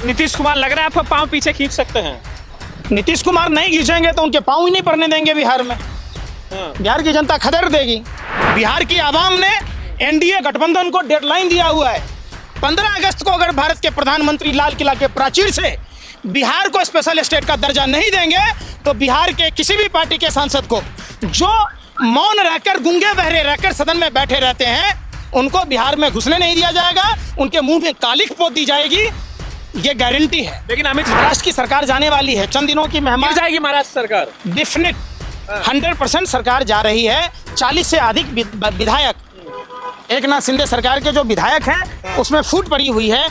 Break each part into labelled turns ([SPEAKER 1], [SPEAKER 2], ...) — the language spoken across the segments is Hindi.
[SPEAKER 1] नीतीश कुमार लग रहा है आपको पांव पीछे खींच सकते हैं?
[SPEAKER 2] नीतीश कुमार नहीं खींचेंगे तो उनके पांव ही नहीं पड़ने देंगे बिहार में। बिहार की जनता खदेड़ देगी। बिहार की आवाम ने एनडीए गठबंधन को डेडलाइन दिया हुआ है। 15 अगस्त को अगर भारत के प्रधानमंत्री लाल किला के प्राचीर से बिहार को स्पेशल स्टेट का दर्जा नहीं देंगे तो बिहार के किसी भी पार्टी के सांसद को जो मौन रहकर, गूंगे बहरे रहकर सदन में बैठे रहते हैं, उनको बिहार में घुसने नहीं दिया जाएगा। उनके मुंह में कालिख पोत दी जाएगी, ये गारंटी है।
[SPEAKER 1] लेकिन अमित
[SPEAKER 2] महाराष्ट्र की सरकार जाने वाली है, चंद दिनों की मेहमान
[SPEAKER 1] जाएगी महाराष्ट्र सरकार।
[SPEAKER 2] डेफिनेट 100% सरकार जा रही है। 40 से अधिक विधायक, एकनाथ शिंदे सरकार के जो विधायक हैं उसमें फूट पड़ी हुई है।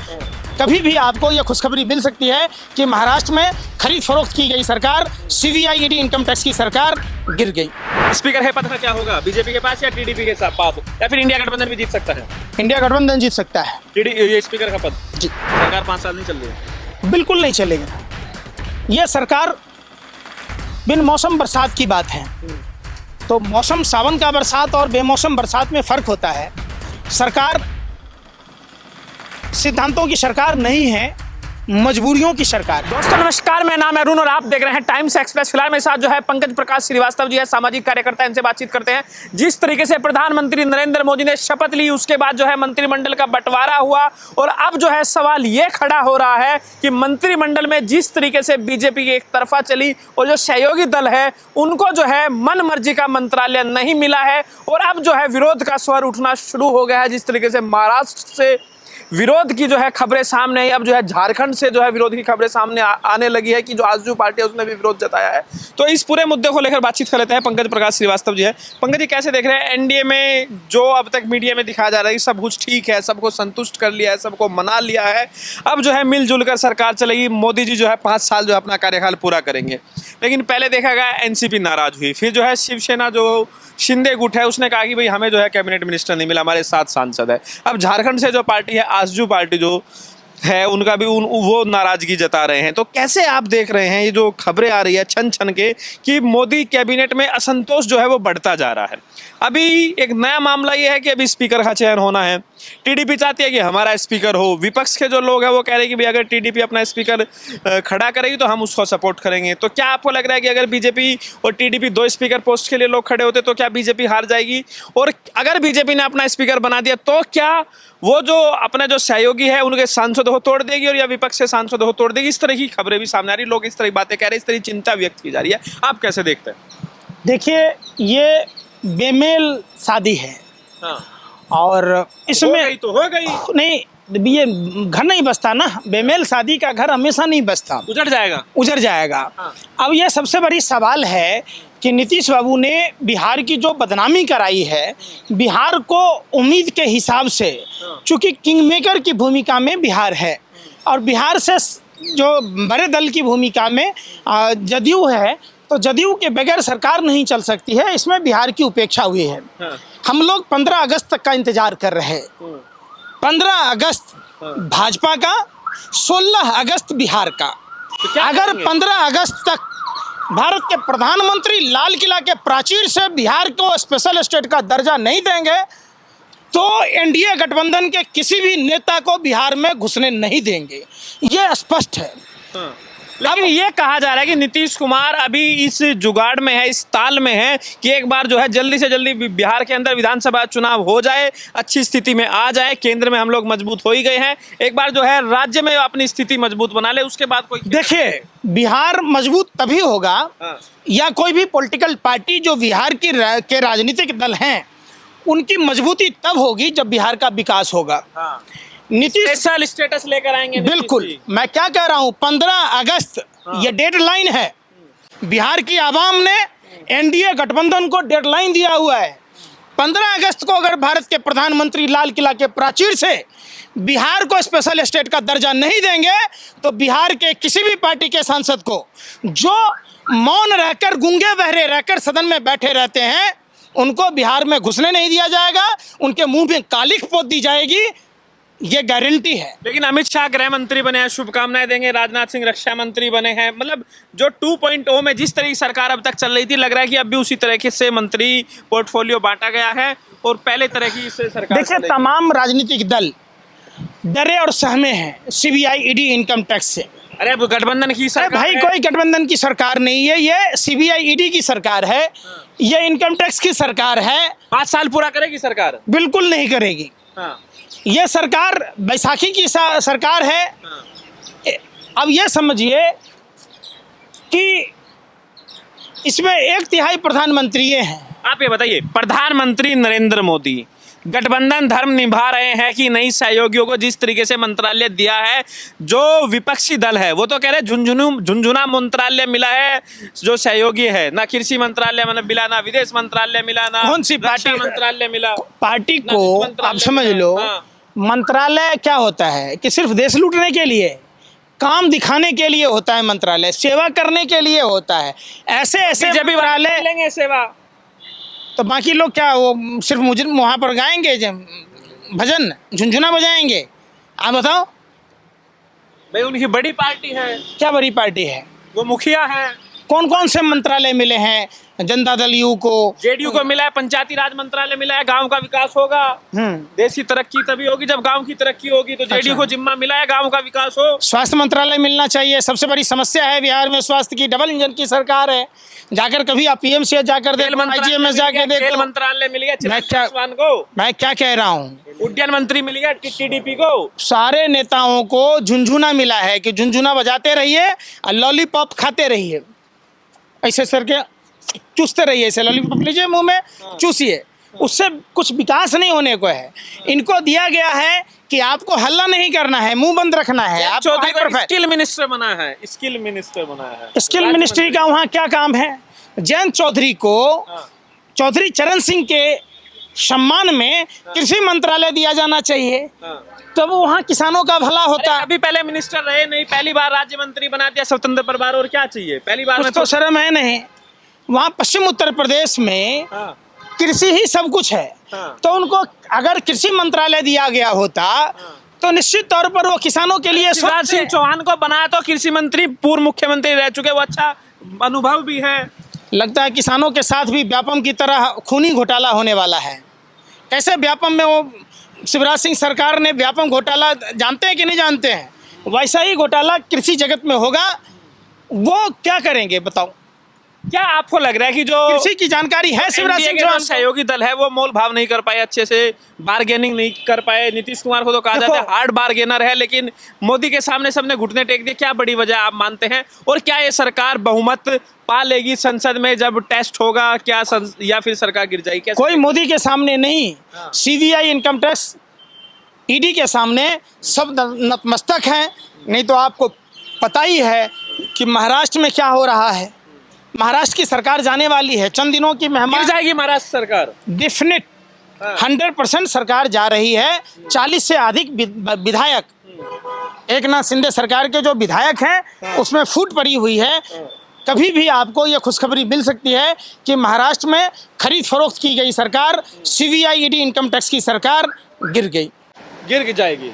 [SPEAKER 2] कभी भी आपको यह खुशखबरी मिल सकती है कि महाराष्ट्र में खरीद फरोख्त की गई सरकार, सीबीआई ईडी इनकम टैक्स की सरकार गिर गई।
[SPEAKER 1] स्पीकर है, पता क्या होगा, बीजेपी के पास या टीडीपी के पास, या फिर इंडिया गठबंधन भी जीत सकता है?
[SPEAKER 2] इंडिया गठबंधन जीत सकता है।
[SPEAKER 1] ये स्पीकर का पद
[SPEAKER 2] जी,
[SPEAKER 1] सरकार 5 साल नहीं चल रही है।
[SPEAKER 2] बिल्कुल नहीं चलेगा। यह सरकार बिन मौसम बरसात की बात है। तो मौसम सावन का बरसात और बेमौसम बरसात में फर्क होता है। सरकार सिद्धांतों की सरकार नहीं है, मजबूरियों की सरकार है।
[SPEAKER 1] दोस्तों नमस्कार, मेरा नाम है अरुण और आप देख रहे हैं टाइम्स एक्सप्रेस। फिलहाल मेरे साथ जो है पंकज प्रकाश श्रीवास्तव जी है, सामाजिक कार्यकर्ता, इनसे बातचीत करते हैं। जिस तरीके से प्रधानमंत्री नरेंद्र मोदी ने शपथ ली, उसके बाद जो है मंत्रिमंडल का बंटवारा हुआ और अब जो है सवाल ये खड़ा हो रहा है कि मंत्रिमंडल में जिस तरीके से बीजेपी की एक तरफा चली और जो सहयोगी दल है उनको जो है मन मर्जी का मंत्रालय नहीं मिला है और अब जो है विरोध का स्वर उठना शुरू हो गया है। जिस तरीके से महाराष्ट्र से विरोध की जो है खबरें सामने आई, अब जो है झारखंड से जो है विरोध की खबरें सामने आने लगी है कि जो आजसू पार्टी है उसने भी विरोध जताया है। तो इस पूरे मुद्दे को लेकर बातचीत कर लेते हैं। पंकज प्रकाश श्रीवास्तव जी है। पंकज जी, कैसे देख रहे हैं एनडीए में जो अब तक मीडिया में दिखाया जा रहा है कि सब कुछ ठीक है, सबको संतुष्ट कर लिया है, सबको मना लिया है, अब जो है मिलजुल कर सरकार चलेगी, मोदी जी जो है 5 साल जो अपना कार्यकाल पूरा करेंगे। लेकिन पहले देखा गया एनसीपी नाराज हुई, फिर जो है शिवसेना जो शिंदे गुट है उसने कहा कि भाई हमें जो है कैबिनेट मिनिस्टर नहीं मिला, हमारे 7 सांसद है। अब झारखंड से जो पार्टी है, आजसू पार्टी जो है, उनका भी वो नाराजगी जता रहे हैं। तो कैसे आप देख रहे हैं ये जो खबरें आ रही है छन छन के कि मोदी कैबिनेट में असंतोष जो है वो बढ़ता जा रहा है? अभी एक नया मामला ये है कि अभी स्पीकर का चयन होना है। टीडीपी चाहती है कि हमारा स्पीकर हो, विपक्ष के जो लोग हैं वो कह रहे हैं कि भाई अगर टीडीपी अपना स्पीकर खड़ा करेगी तो हम उसको सपोर्ट करेंगे। तो क्या आपको लग रहा है कि अगर बीजेपी और टीडीपी 2 स्पीकर पोस्ट के लिए लोग खड़े होते तो क्या बीजेपी हार जाएगी? और अगर बीजेपी ने अपना स्पीकर बना दिया तो क्या वो जो अपने जो सहयोगी है उनके सांसदों को तोड़ देगी और या विपक्ष के सांसदों को तोड़ देगी? इस तरह की खबरें भी सामने आ रही, लोग इस तरह की बातें कह रहे हैं, इस तरह की चिंता व्यक्त की जा रही है। आप कैसे देखते हैं?
[SPEAKER 2] देखिए, ये बेमेल शादी है। और इसमें
[SPEAKER 1] तो हो गई
[SPEAKER 2] नहीं, ये घर नहीं बसता ना। बेमेल शादी का घर हमेशा नहीं बसता, उजड़ जाएगा। अब ये सबसे बड़ी सवाल है कि नीतीश बाबू ने बिहार की जो बदनामी कराई है, बिहार को उम्मीद के हिसाब से, चूंकि किंग मेकर की भूमिका में बिहार है और बिहार से जो बड़े दल की भूमिका में जदयू है, तो जदयू के बगैर सरकार नहीं चल सकती है। इसमें बिहार की उपेक्षा हुई है। हम लोग 15 अगस्त तक का इंतजार कर रहे हैं। 15 अगस्त भाजपा का, 16 अगस्त बिहार का। तो अगर 15 अगस्त तक भारत के प्रधानमंत्री लाल किला के प्राचीर से बिहार को स्पेशल स्टेट का दर्जा नहीं देंगे तो एनडीए गठबंधन के किसी भी नेता को बिहार में घुसने नहीं देंगे, ये स्पष्ट है।
[SPEAKER 1] लेकिन ये कहा जा रहा है कि नीतीश कुमार अभी इस जुगाड़ में है, इस ताल में है कि एक बार जो है जल्दी से जल्दी बिहार के अंदर विधानसभा चुनाव हो जाए, अच्छी स्थिति में आ जाए, केंद्र में हम लोग मजबूत हो ही गए हैं, एक बार जो है राज्य में अपनी स्थिति मजबूत बना ले, उसके बाद कोई।
[SPEAKER 2] देखिए, बिहार मजबूत तभी होगा या कोई भी पॉलिटिकल पार्टी जो बिहार के राजनीतिक दल हैं उनकी मजबूती तब होगी जब बिहार का विकास होगा। नीतीश
[SPEAKER 1] स्टेटस लेकर आएंगे।
[SPEAKER 2] बिल्कुल, मैं क्या कह रहा हूँ, 15 अगस्त ये डेडलाइन है। बिहार की आवाम ने एनडीए गठबंधन को डेडलाइन दिया हुआ है। 15 अगस्त को अगर भारत के प्रधानमंत्री लाल किला के प्राचीर से बिहार को स्पेशल स्टेट का दर्जा नहीं देंगे तो बिहार के किसी भी पार्टी के सांसद को जो मौन रहकर, गूंगे बहरे रहकर सदन में बैठे रहते हैं, उनको बिहार में घुसने नहीं दिया जाएगा। उनके मुंह में कालिख पोत दी जाएगी, ये गारंटी है।
[SPEAKER 1] लेकिन अमित शाह गृह मंत्री बने हैं, शुभकामनाएं देंगे। राजनाथ सिंह रक्षा मंत्री बने हैं। मतलब जो 2.0 में जिस तरह की सरकार अब तक चल रही थी, लग रहा है कि अब भी उसी तरीके से मंत्री पोर्टफोलियो बांटा गया है और पहले तरह की इससे सरकार।
[SPEAKER 2] देखिए, तमाम राजनीतिक दल डरे और सहमे हैं सीबीआई ईडी इनकम टैक्स से।
[SPEAKER 1] अरे अब गठबंधन की
[SPEAKER 2] अरे
[SPEAKER 1] सरकार
[SPEAKER 2] भाई
[SPEAKER 1] है।
[SPEAKER 2] कोई गठबंधन की सरकार नहीं है, ये सीबीआई ईडी की सरकार है, ये इनकम टैक्स की सरकार है।
[SPEAKER 1] 5 साल पूरा करेगी सरकार।
[SPEAKER 2] बिल्कुल नहीं करेगी।
[SPEAKER 1] हाँ।
[SPEAKER 2] ये सरकार बैसाखी की सरकार है। अब ये समझिए कि इसमें 1/3 प्रधानमंत्री ये हैं।
[SPEAKER 1] आप ये बताइए, प्रधानमंत्री नरेंद्र मोदी गठबंधन धर्म निभा रहे हैं कि नहीं? सहयोगियों को जिस तरीके से मंत्रालय दिया है, जो विपक्षी दल है वो तो कह रहे झुंझुना मंत्रालय मिला है जो सहयोगी है, ना कृषि मंत्रालय मतलब मिला, ना विदेश मंत्रालय मिला, ना
[SPEAKER 2] कौन सी
[SPEAKER 1] रक्षा
[SPEAKER 2] पार्टी
[SPEAKER 1] मंत्रालय मिला।
[SPEAKER 2] पार्टी
[SPEAKER 1] ना
[SPEAKER 2] को
[SPEAKER 1] वित्त मंत्रालय
[SPEAKER 2] आप समझ
[SPEAKER 1] मिला।
[SPEAKER 2] लो।
[SPEAKER 1] हाँ।
[SPEAKER 2] मंत्रालय क्या होता है कि सिर्फ देश लूटने के लिए, काम दिखाने के लिए होता है मंत्रालय, सेवा करने के लिए होता है। ऐसे ऐसे
[SPEAKER 1] जब भी
[SPEAKER 2] मंत्रालय
[SPEAKER 1] लेंगे सेवा
[SPEAKER 2] तो बाकी लोग क्या वो सिर्फ मुझे वहाँ पर गाएंगे भजन, झुंझुना बजाएंगे? आप बताओ।
[SPEAKER 1] भाई उनकी बड़ी पार्टी है।
[SPEAKER 2] क्या बड़ी पार्टी है?
[SPEAKER 1] वो मुखिया है।
[SPEAKER 2] कौन कौन से मंत्रालय मिले हैं? जनता दल यू को,
[SPEAKER 1] जेडीयू को मिला है, पंचायती राज मंत्रालय मिला है, गांव का विकास होगा। देश की तरक्की तभी होगी जब गांव की तरक्की होगी, तो जेडीयू को जिम्मा मिला है गांव का विकास हो।
[SPEAKER 2] स्वास्थ्य मंत्रालय मिलना चाहिए। सबसे बड़ी समस्या है बिहार में स्वास्थ्य की, डबल इंजन की सरकार है। जाकर कभी आप पीएमसीएच जाकर देखो, आईजीएमएस जाकर
[SPEAKER 1] खेल
[SPEAKER 2] देखो।
[SPEAKER 1] मंत्रालय मिल गया
[SPEAKER 2] मैं क्या कह रहा हूँ,
[SPEAKER 1] उड्डयन मंत्री मिल गया टीडीपी को।
[SPEAKER 2] सारे नेताओं को झुंझुना मिला है कि झुंझुना बजाते रहिए और लॉलीपॉप खाते रहिए, ऐसे सर के चूसते रहिए, ऐसे लॉलीपॉप लीजिए मुंह में चूसिए, उससे कुछ विकास नहीं होने को है। इनको दिया गया है कि आपको हल्ला नहीं करना है, मुंह बंद रखना है। आप
[SPEAKER 1] चौधरी को स्किल मिनिस्टर बना है, स्किल मिनिस्टर बना है।
[SPEAKER 2] स्किल मिनिस्ट्री का वहाँ क्या काम है? जयंत चौधरी को चौधरी चरण सिंह के सम्मान में कृषि मंत्रालय दिया जाना चाहिए, तब वहाँ किसानों का भला होता।
[SPEAKER 1] अभी पहले मिनिस्टर रहे नहीं, पहली बार राज्य मंत्री बना दिया स्वतंत्र प्रभार, और क्या चाहिए? पहली बार में
[SPEAKER 2] तो शर्म है नहीं। वहाँ पश्चिम उत्तर प्रदेश में कृषि ही सब कुछ है, तो उनको अगर कृषि मंत्रालय दिया गया होता तो निश्चित तौर पर वो किसानों के लिए।
[SPEAKER 1] शिवराज सिंह चौहान को बनाया तो कृषि मंत्री, पूर्व मुख्यमंत्री रह चुके, वो अच्छा अनुभव भी है।
[SPEAKER 2] लगता है किसानों के साथ भी व्यापम की तरह खूनी घोटाला होने वाला है। कैसे व्यापम में वो शिवराज सिंह सरकार ने व्यापम घोटाला जानते हैं कि नहीं जानते हैं? वैसा ही घोटाला कृषि जगत में होगा। वो क्या करेंगे बताओ?
[SPEAKER 1] क्या आपको लग रहा है कि जो
[SPEAKER 2] कृषि की जानकारी है शिवराज सिंह चौहान?
[SPEAKER 1] सहयोगी दल है वो मोल भाव नहीं कर पाए, अच्छे से बार्गेनिंग नहीं कर पाए। नीतीश कुमार को तो कहा जाता है हार्ड बार्गेनर है, लेकिन मोदी के सामने सबने घुटने टेक दिए। क्या बड़ी वजह आप मानते हैं? और क्या ये सरकार बहुमत पा लेगी संसद में जब टेस्ट होगा? क्या या फिर सरकार गिर जाएगी? क्या
[SPEAKER 2] कोई मोदी के सामने नहीं, सीबीआई इनकम टैक्स ईडी के सामने सब नतमस्तक हैं। नहीं तो आपको पता ही है कि महाराष्ट्र में क्या हो रहा है। महाराष्ट्र की सरकार जाने वाली है, चंद दिनों की मेहमान
[SPEAKER 1] जाएगी महाराष्ट्र सरकार।
[SPEAKER 2] डेफिनेट 100% सरकार जा रही है। 40 से अधिक विधायक एकनाथ शिंदे सरकार के जो विधायक हैं उसमें फूट पड़ी हुई है। कभी भी आपको ये खुशखबरी मिल सकती है कि महाराष्ट्र में खरीद फरोख्त की गई सरकार, सीबीआई ईडी इनकम टैक्स की सरकार गिर जाएगी।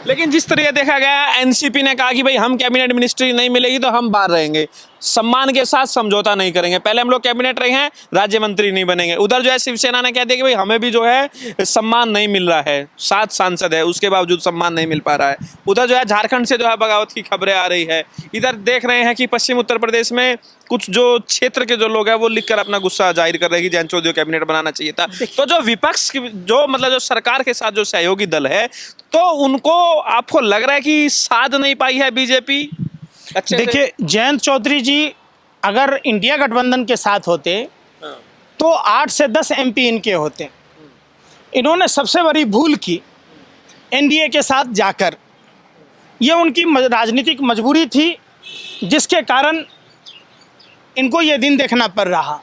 [SPEAKER 1] लेकिन जिस तरह देखा गया, एनसीपी ने कहा कि भाई हम कैबिनेट मिनिस्ट्री नहीं मिलेगी तो हम बाहर रहेंगे, सम्मान के साथ समझौता नहीं करेंगे। पहले हम लोग कैबिनेट रहे हैं, राज्य मंत्री नहीं बनेंगे। उधर जो है शिवसेना ने कह दिया कि भाई हमें भी जो है सम्मान नहीं मिल रहा है, 7 सांसद है उसके बावजूद सम्मान नहीं मिल पा रहा है। उधर जो है झारखंड से जो है बगावत की खबरें आ रही है। इधर देख रहे हैं कि पश्चिम उत्तर प्रदेश में कुछ जो क्षेत्र के जो लोग हैं वो लिखकर अपना गुस्सा जाहिर कर रहे हैं कि जयंत चौधरी को कैबिनेट बनाना चाहिए था। तो जो विपक्ष जो मतलब जो सरकार के साथ जो सहयोगी दल है, तो उनको आपको लग रहा है कि साध नहीं पाई है बीजेपी?
[SPEAKER 2] देखिए, जयंत चौधरी जी अगर इंडिया गठबंधन के साथ होते तो 8 से 10 एमपी इनके होते। इन्होंने सबसे बड़ी भूल की एनडीए के साथ जाकर। ये उनकी राजनीतिक मजबूरी थी जिसके कारण इनको ये दिन देखना पड़ रहा।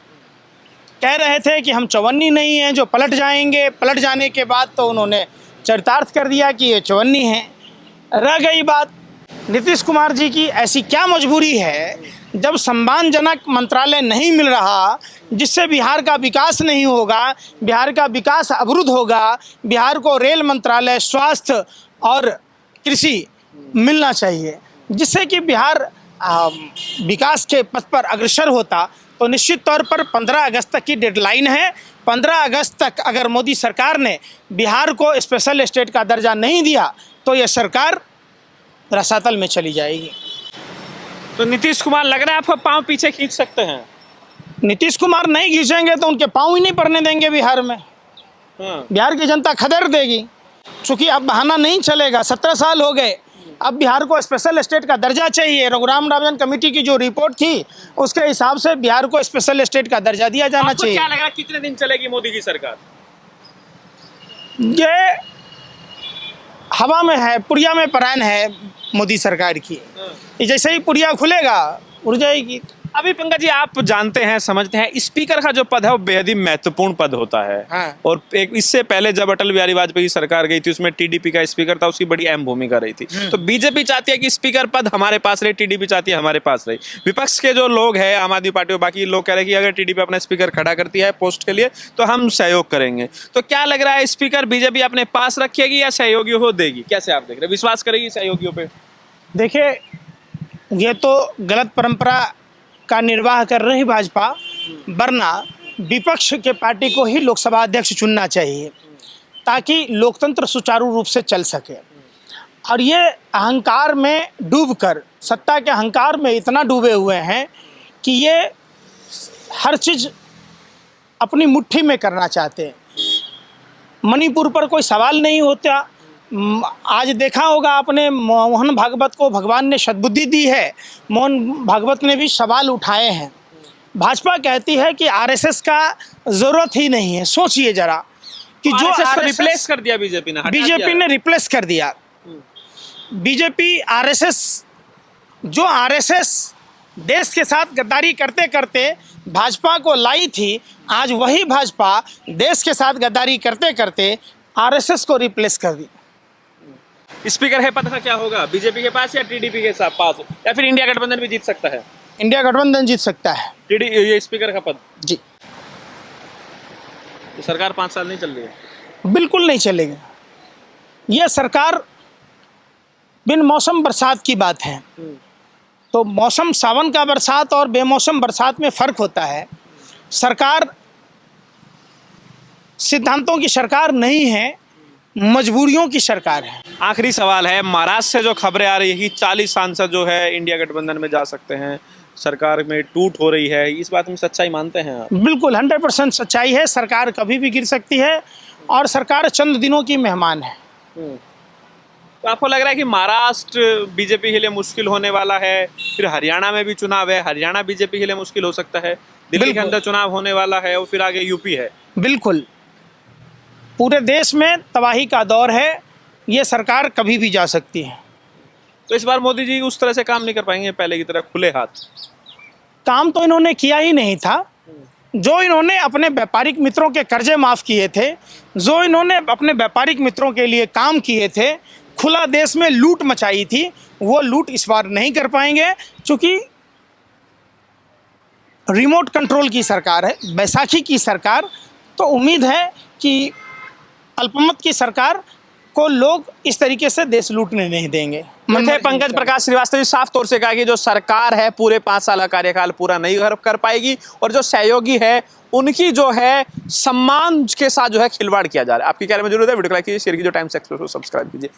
[SPEAKER 2] कह रहे थे कि हम चवन्नी नहीं हैं जो पलट जाएंगे, पलट जाने के बाद तो उन्होंने चरितार्थ कर दिया कि ये चवन्नी हैं। रह गई बात नीतीश कुमार जी की ऐसी क्या मजबूरी है जब सम्मानजनक मंत्रालय नहीं मिल रहा, जिससे बिहार का विकास नहीं होगा, बिहार का विकास अवरुद्ध होगा। बिहार को रेल मंत्रालय, स्वास्थ्य और कृषि मिलना चाहिए, जिससे कि बिहार विकास के पथ पर अग्रसर होता। तो निश्चित तौर पर 15 अगस्त तक की डेडलाइन है। 15 अगस्त तक अगर मोदी सरकार ने बिहार को स्पेशल स्टेट का दर्जा नहीं दिया तो यह सरकार रसातल में चली जाएगी।
[SPEAKER 1] तो नीतीश कुमार लग रहा है आपको पांव पीछे खींच सकते हैं?
[SPEAKER 2] नीतीश कुमार नहीं खींचेंगे तो उनके पाँव ही नहीं पड़ने देंगे बिहार में। बिहार की जनता खदेड़ देगी, चूँकि अब बहाना नहीं चलेगा। 17 साल हो गए, अब बिहार को स्पेशल स्टेट का दर्जा चाहिए। रघुराम राजन कमेटी की जो रिपोर्ट थी उसके हिसाब से बिहार को स्पेशल स्टेट का दर्जा दिया जाना चाहिए।
[SPEAKER 1] क्या लगा कितने दिन चलेगी मोदी की सरकार?
[SPEAKER 2] ये हवा में है, पुड़िया में परान है मोदी सरकार की। जैसे ही पुड़िया खुलेगा उड़ जाएगी।
[SPEAKER 1] अभी पंकज जी आप जानते हैं, समझते हैं, स्पीकर का जो पद है वो बेहद ही महत्वपूर्ण पद होता है।
[SPEAKER 2] हाँ।
[SPEAKER 1] और एक इससे पहले जब अटल बिहारी वाजपेयी की सरकार गई थी उसमें टीडीपी का स्पीकर था, उसकी बड़ी अहम भूमिका रही थी। तो बीजेपी चाहती है कि स्पीकर पद हमारे पास रहे, टीडीपी चाहती है हमारे पास रहे। विपक्ष के जो लोग हैं, आम आदमी पार्टी और बाकी लोग कह रहे हैं कि अगर टीडीपी अपना स्पीकर खड़ा करती है पोस्ट के लिए तो हम सहयोग करेंगे। तो क्या लग रहा है, स्पीकर बीजेपी अपने पास रखेगी या सहयोगियों को देगी? कैसे आप देख रहे हैं, विश्वास करेगी सहयोगियों पे?
[SPEAKER 2] देखिए, ये तो गलत परंपरा का निर्वाह कर रही भाजपा, वरना विपक्ष के पार्टी को ही लोकसभा अध्यक्ष चुनना चाहिए ताकि लोकतंत्र सुचारू रूप से चल सके। और ये अहंकार में डूबकर, सत्ता के अहंकार में इतना डूबे हुए हैं कि ये हर चीज़ अपनी मुट्ठी में करना चाहते हैं। मणिपुर पर कोई सवाल नहीं होता। आज देखा होगा आपने, मोहन भागवत को भगवान ने सद्बुद्धि दी है, मोहन भागवत ने भी सवाल उठाए हैं। भाजपा कहती है कि आरएसएस का ज़रूरत ही नहीं है। सोचिए जरा कि जो
[SPEAKER 1] आरएसएस रिप्लेस कर दिया बीजेपी ने
[SPEAKER 2] रिप्लेस कर दिया। बीजेपी आरएसएस, जो आरएसएस देश के साथ गद्दारी करते करते भाजपा को लाई थी, आज वही भाजपा देश के साथ गद्दारी करते करते आरएसएस को रिप्लेस कर दी।
[SPEAKER 1] स्पीकर है पद का क्या होगा, बीजेपी के पास या टीडीपी के पास, या फिर इंडिया गठबंधन भी जीत सकता है?
[SPEAKER 2] इंडिया गठबंधन जीत सकता है।
[SPEAKER 1] ये स्पीकर का पद
[SPEAKER 2] जी।
[SPEAKER 1] तो सरकार 5 साल नहीं चल रही है?
[SPEAKER 2] बिल्कुल नहीं चलेगी। यह सरकार बिन मौसम बरसात की बात है। तो मौसम सावन का बरसात और बेमौसम बरसात में फ़र्क होता है। सरकार सिद्धांतों की सरकार नहीं है, मजबूरियों की सरकार है।
[SPEAKER 1] आखिरी सवाल है, महाराष्ट्र से जो खबरें आ रही है कि 40 सांसद जो है इंडिया गठबंधन में जा सकते हैं, सरकार में टूट हो रही है, इस बात में सच्चाई मानते हैं आप?
[SPEAKER 2] बिल्कुल 100% सच्चाई है। सरकार कभी भी गिर सकती है और सरकार चंद दिनों की मेहमान है।
[SPEAKER 1] तो आपको लग रहा है कि महाराष्ट्र बीजेपी के लिए मुश्किल होने वाला है, फिर हरियाणा में भी चुनाव है, हरियाणा बीजेपी के लिए मुश्किल हो सकता है, दिल्ली के अंदर चुनाव होने वाला है और फिर आगे यूपी है?
[SPEAKER 2] बिल्कुल, पूरे देश में तबाही का दौर है। ये सरकार कभी भी जा सकती है।
[SPEAKER 1] तो इस बार मोदी जी उस तरह से काम नहीं कर पाएंगे पहले की तरह खुले हाथ?
[SPEAKER 2] काम तो इन्होंने किया ही नहीं था। जो इन्होंने अपने व्यापारिक मित्रों के कर्जे माफ़ किए थे, जो इन्होंने अपने व्यापारिक मित्रों के लिए काम किए थे, खुला देश में लूट मचाई थी, वो लूट इस बार नहीं कर पाएंगे। चूँकि रिमोट कंट्रोल की सरकार है, बैसाखी की सरकार, तो उम्मीद है कि अल्पमत की सरकार को लोग इस तरीके से देश लूटने नहीं देंगे।
[SPEAKER 1] पंकज प्रकाश श्रीवास्तव जी साफ तौर से कहा कि जो सरकार है पूरे 5 साल का कार्यकाल पूरा नहीं कर पाएगी और जो सहयोगी है उनकी जो है सम्मान के साथ जो है खिलवाड़ किया जा रहा है। आपकी क्या राय में जरूर है? वीडियो को लाइक कीजिए, शेयर कीजिए, टाइम्स एक्सप्रेस को सब्सक्राइब कीजिए।